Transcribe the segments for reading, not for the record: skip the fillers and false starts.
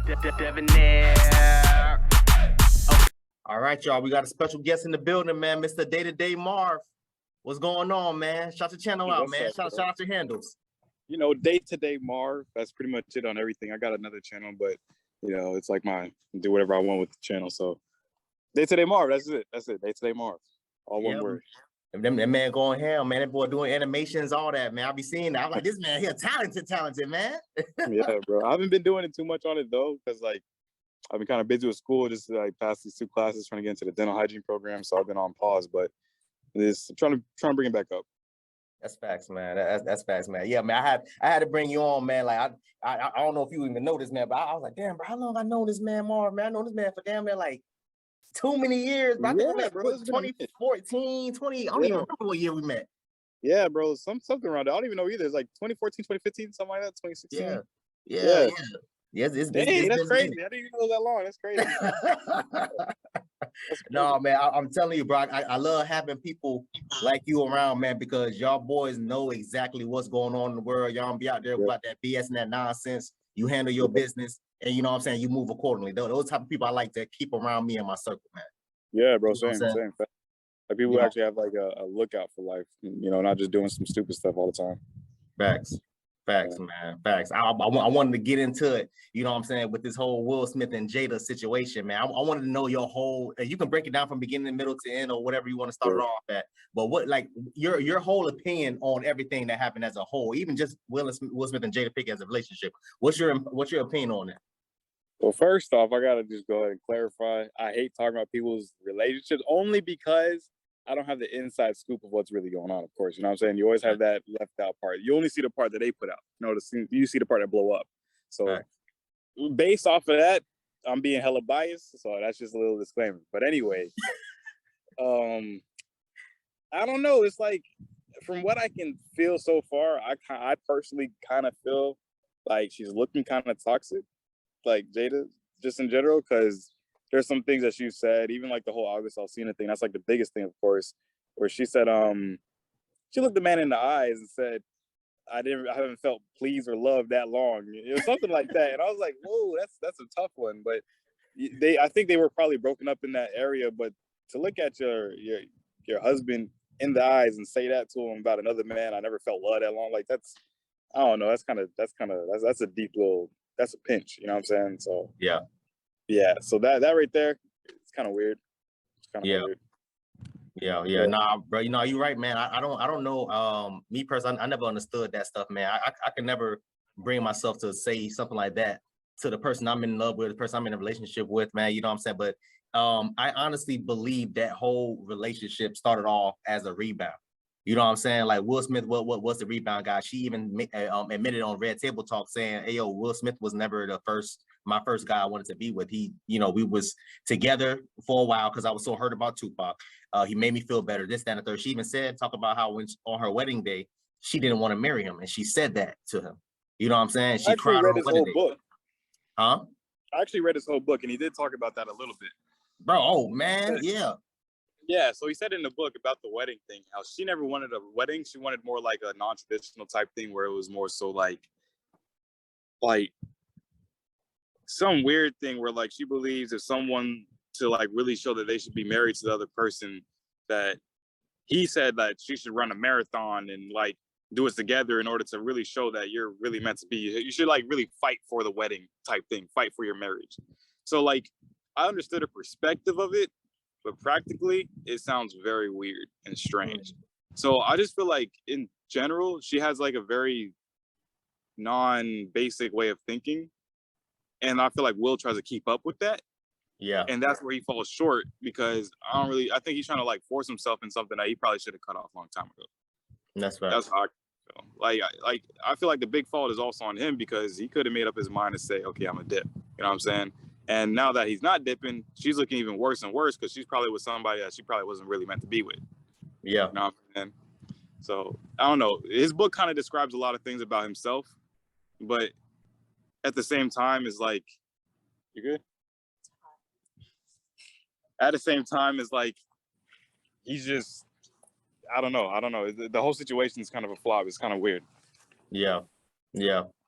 Debonair. All right, y'all. We got a special guest in the building, man. Mr. Day-to-Day Marv. What's going on, man? Shout your channel out, man. Shout out your handles. You know, Day-to-Day Marv. That's pretty much it on everything. I got another channel, but you know, it's like mine. Do whatever I want with the channel. So Day-to-Day Marv. That's it. That's it. Day-to-Day Marv. All one word. That man going ham, man. That boy doing animations, all that, man. I be seeing that. I'm like, this man here, talented, man. Yeah, bro. I haven't been doing it too much on it though, because like I've been kind of busy with school, just like pass these 2 classes, trying to get into the dental hygiene program. So I've been on pause, but this trying to bring it back up. That's facts, man. That's facts, man. Yeah, man. I had to bring you on, man. Like I don't know if you even know this, man, but I was like, damn, bro, how long I know this man, Marv, man? I know this man for damn near like too many years, bro. Yeah, I think bro, 2014, 20. I don't even remember what year we met. Yeah, bro, something around there. I don't even know either. It's like 2014, 2015, something like that. 2016. Yeah. Yes, Dang, that's crazy. I didn't even know that long. That's crazy. No, man, I'm telling you, bro. I love having people like you around, man, because y'all boys know exactly what's going on in the world. Y'all don't be out there about that BS and that nonsense. You handle your business, and you know what I'm saying, you move accordingly. Those type of people I like to keep around me in my circle, man. Yeah, bro, same. Like people who actually have like a lookout for life, you know, not just doing some stupid stuff all the time. Facts, man. Facts. I wanted to get into it, you know what I'm saying, with this whole Will Smith and Jada situation, man. I wanted to know your whole, you can break it down from beginning, middle to end, or whatever you want to start it off at. But what, like, your whole opinion on everything that happened as a whole, even just Will Smith and Jada Pinkett as a relationship. What's your opinion on that? Well, first off, I gotta just go ahead and clarify. I hate talking about people's relationships only because I don't have the inside scoop of what's really going on, of course. You know what I'm saying? You always have that left out part. You only see the part that they put out. You know, you see the part that blow up. So based off of that, I'm being hella biased. So that's just a little disclaimer. But anyway, I don't know. It's like, from what I can feel so far, I personally kind of feel like she's looking kind of toxic, like Jada, just in general, because there's some things that she said, even like the whole August Alsina thing. That's like the biggest thing, of course, where she said, she looked the man in the eyes and said, I haven't felt pleased or loved that long. It was something like that. And I was like, whoa, that's a tough one. But I think they were probably broken up in that area. But to look at your husband in the eyes and say that to him about another man, I never felt love that long. Like I don't know. That's a deep little, that's a pinch. You know what I'm saying? So yeah, so that right there, it's kind of weird. It's kind of weird. Yeah. Nah, bro. You know, you're right, man. I don't know. Me personally, I never understood that stuff, man. I can never bring myself to say something like that to the person I'm in love with, the person I'm in a relationship with, man. You know what I'm saying? But I honestly believe that whole relationship started off as a rebound. You know what I'm saying? Like Will Smith, what was the rebound guy? She even admitted on Red Table Talk saying, "Hey, yo, Will Smith was never my first guy I wanted to be with. He, you know, we was together for a while because I was so hurt about Tupac. He made me feel better. This, that, and the third." She even talk about how on her wedding day she didn't want to marry him, and she said that to him. You know what I'm saying? She cried on her wedding day. Book. Huh? I actually read his whole book, and he did talk about that a little bit. Bro, oh man, yeah. Yeah, so he said in the book about the wedding thing, how she never wanted a wedding. She wanted more like a non-traditional type thing where it was more so like some weird thing where like she believes if someone to like really show that they should be married to the other person, that he said that she should run a marathon and like do it together in order to really show that you're really meant to be. You should like really fight for the wedding type thing, fight for your marriage. So like I understood her perspective of it, but practically it sounds very weird and strange. So I just feel like in general, she has like a very non-basic way of thinking. And I feel like Will tries to keep up with that. Yeah. And that's where he falls short, because I think he's trying to like force himself in something that he probably should have cut off a long time ago. That's right. That's how I feel. Like I feel like the big fault is also on him, because he could have made up his mind to say, okay, I'm a dip. You know what I'm saying? And now that he's not dipping, she's looking even worse and worse, because she's probably with somebody that she probably wasn't really meant to be with. Yeah. You know what I'm saying? So I don't know. His book kind of describes a lot of things about himself, but at the same time is like, you good? At the same time is like, he's just, I don't know. The whole situation is kind of a flop. It's kind of weird. Yeah.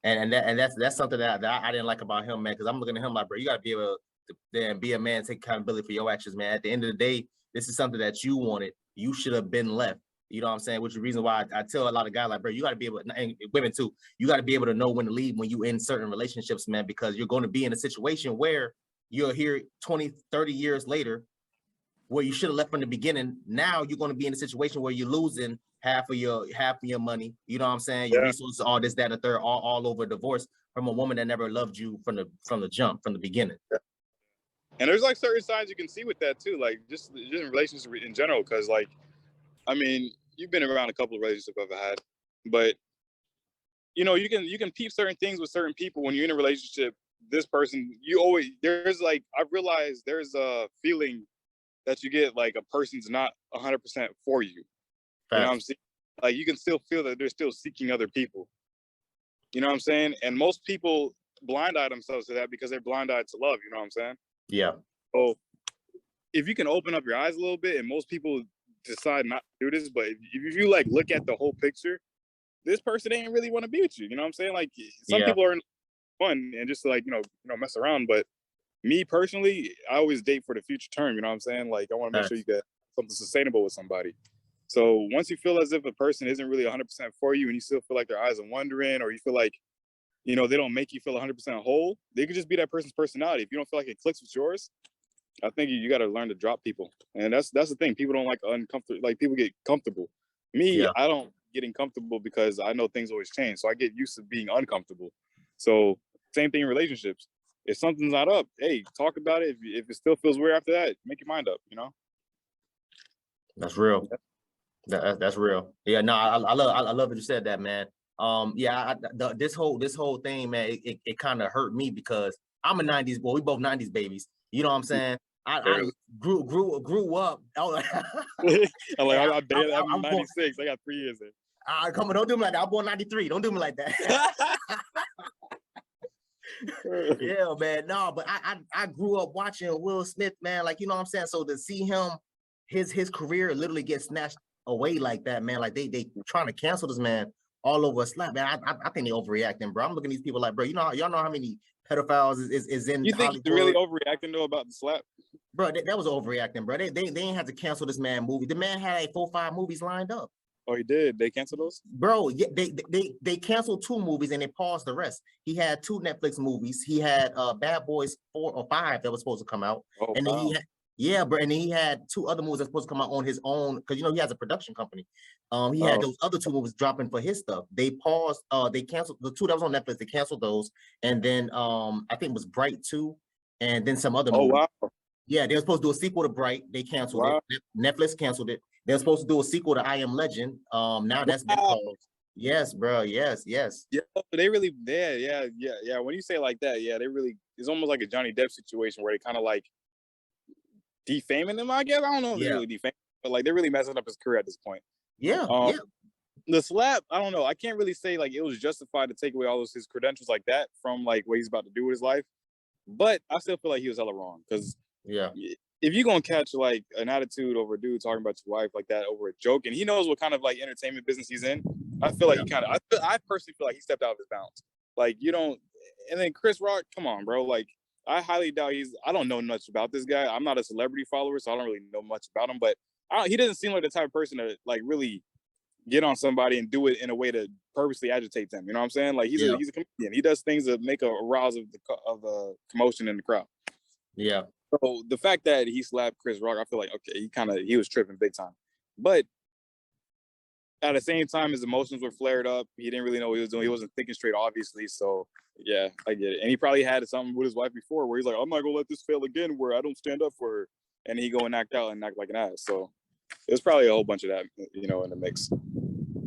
And that's something that I didn't like about him, man. Because I'm looking at him like, bro, you gotta be able to then be a man, take accountability for your actions, man. At the end of the day, this is something that you wanted. You should have been left. You know what I'm saying? Which is the reason why I tell a lot of guys like, bro, you got to be able, and women too, you got to be able to know when to leave when you in certain relationships, man, because you're going to be in a situation where you're here 20, 30 years later, where you should have left from the beginning. Now you're going to be in a situation where you're losing half of your money. You know what I'm saying? Your resources, all this, that, and the third, all over divorce from a woman that never loved you from the jump, from the beginning. And there's like certain signs you can see with that too, like just in relationships in general. Because like, I mean, you've been around a couple of relationships I've had, but you know, you can peep certain things with certain people when you're in a relationship. This person, there's like, I've realized there's a feeling that you get like a person's not 100% for you. Facts. You know what I'm saying? Like you can still feel that they're still seeking other people. You know what I'm saying? And most people blind eye themselves to that because they're blind eyed to love. You know what I'm saying? Yeah. So if you can open up your eyes a little bit, and most people decide not to do this, but if you like look at the whole picture, this person ain't really want to be with you. You know what I'm saying? Like some people are in fun and just like, you know, mess around. But me personally, I always date for the future term. You know what I'm saying? Like I want to make sure you get something sustainable with somebody. So once you feel as if a person isn't really 100% for you and you still feel like their eyes are wandering, or you feel like, you know, they don't make you feel 100% whole, they could just be that person's personality. If you don't feel like it clicks with yours, I think you got to learn to drop people. And that's the thing. People don't like uncomfortable, like people get comfortable. Me, I don't getting comfortable because I know things always change. So I get used to being uncomfortable. So same thing in relationships. If something's not up, hey, talk about it. If it still feels weird after that, make your mind up, you know? That's real. That's real. Yeah, no, I love that you said that, man. This whole thing, man, it kind of hurt me because I'm a 90s boy. We both 90s babies. You know what I'm saying? I grew up. I'm 96. I got 3 years in. Come on, don't do me like that. I'm born 93. Don't do me like that. Yeah, man. No, but I grew up watching Will Smith, man. Like, you know what I'm saying? So to see him, his career literally get snatched away like that, man. Like they trying to cancel this man all over a slap, man. I think they overreacting, bro. I'm looking at these people like, bro, y'all know how many pedophiles is in You think they're really overreacting though about the slap? Bro, that was overreacting, bro. They ain't have to cancel this man movie. The man had 4 or 5 movies lined up. Oh, he did? They canceled those? Bro, yeah, they canceled 2 movies and they paused the rest. He had 2 Netflix movies. He had Bad Boys 4 or 5 that was supposed to come out. Oh, and then he had, bro, and then he had 2 other movies that supposed to come out on his own, because you know he has a production company. He had those other 2 movies dropping for his stuff. They paused, they canceled the 2 that was on Netflix, they canceled those. And then I think it was Bright 2, and then some other movie. Wow. Yeah, they were supposed to do a sequel to Bright. They canceled it. Netflix canceled it. They were supposed to do a sequel to I Am Legend. Now that's been paused. Yes, bro. Yes. Yeah, they really, yeah. When you say it like that, yeah, they really, it's almost like a Johnny Depp situation where they kind of like defaming him, I guess. I don't know if they're really defaming, but like they're really messing up his career at this point. Yeah. The slap, I don't know. I can't really say like it was justified to take away all his credentials like that from like what he's about to do with his life. But I still feel like he was hella wrong because if you're gonna catch like an attitude over a dude talking about your wife like that over a joke, and he knows what kind of like entertainment business he's in, I feel like I personally feel like he stepped out of his bounds. Like you don't, and then Chris Rock, come on, bro. Like I highly doubt I don't know much about this guy. I'm not a celebrity follower, so I don't really know much about him. But he doesn't seem like the type of person to like really get on somebody and do it in a way to purposely agitate them. You know what I'm saying? Like he's a comedian. He does things that make a arouse of the commotion in the crowd. Yeah. So the fact that he slapped Chris Rock, I feel like, okay, he was tripping big time. But at the same time, his emotions were flared up. He didn't really know what he was doing. He wasn't thinking straight, obviously. So yeah, I get it. And he probably had something with his wife before where he's like, I'm not gonna let this fail again where I don't stand up for her. And he go and act out and act like an ass. So there's probably a whole bunch of that, you know, in the mix.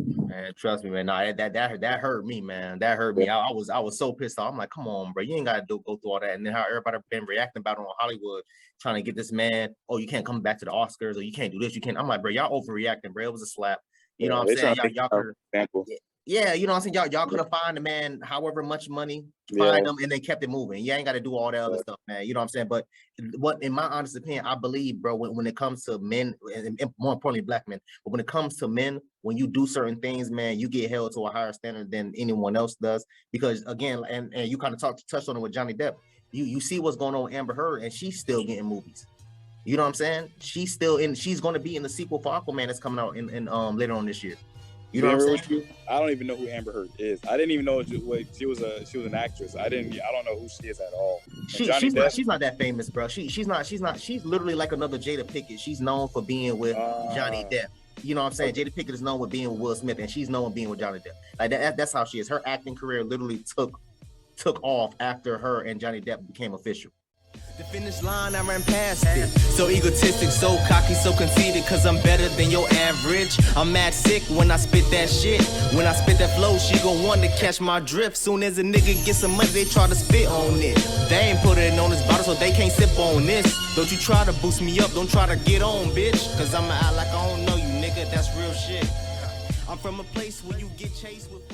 Man, trust me, man. Nah, that hurt me, man. That hurt me. I was so pissed off. I'm like, come on, bro. You ain't gotta go through all that. And then how everybody been reacting about it on Hollywood, trying to get this man. Oh, you can't come back to the Oscars, or you can't do this. You can't. I'm like, bro, y'all overreacting, bro. It was a slap. You know what I'm saying? Y'all could. Yeah, you know what I'm saying? Y'all could have fined the man however much money, fined him, and they kept it moving. You ain't got to do all that other stuff, man. You know what I'm saying? But what, in my honest opinion, I believe, bro, when it comes to men, and more importantly, black men, but when it comes to men when you do certain things, man, you get held to a higher standard than anyone else does. Because again, and you kind of touched on it with Johnny Depp. You see what's going on with Amber Heard, and she's still getting movies. You know what I'm saying? She's going to be in the sequel for Aquaman that's coming out in later on this year. You know what I'm saying? I don't even know who Amber Heard is. I didn't even know she was an actress. I don't know who she is at all. She's not that famous, bro. She's literally like another Jada Pinkett. She's known for being with Johnny Depp. You know what I'm saying? Jada Pinkett is known with being with Will Smith, and she's known with being with Johnny Depp. Like that's how she is. Her acting career literally took off after her and Johnny Depp became official. The finish line, I ran past it. So egotistic, so cocky, so conceited, cause I'm better than your average. I'm mad sick when I spit that shit. When I spit that flow, she gon' want to catch my drift. Soon as a nigga get some money, they try to spit on it. They ain't put it on this bottle, so they can't sip on this. Don't you try to boost me up, don't try to get on, bitch. Cause I'ma act like I don't know you, nigga, that's real shit. I'm from a place where you get chased with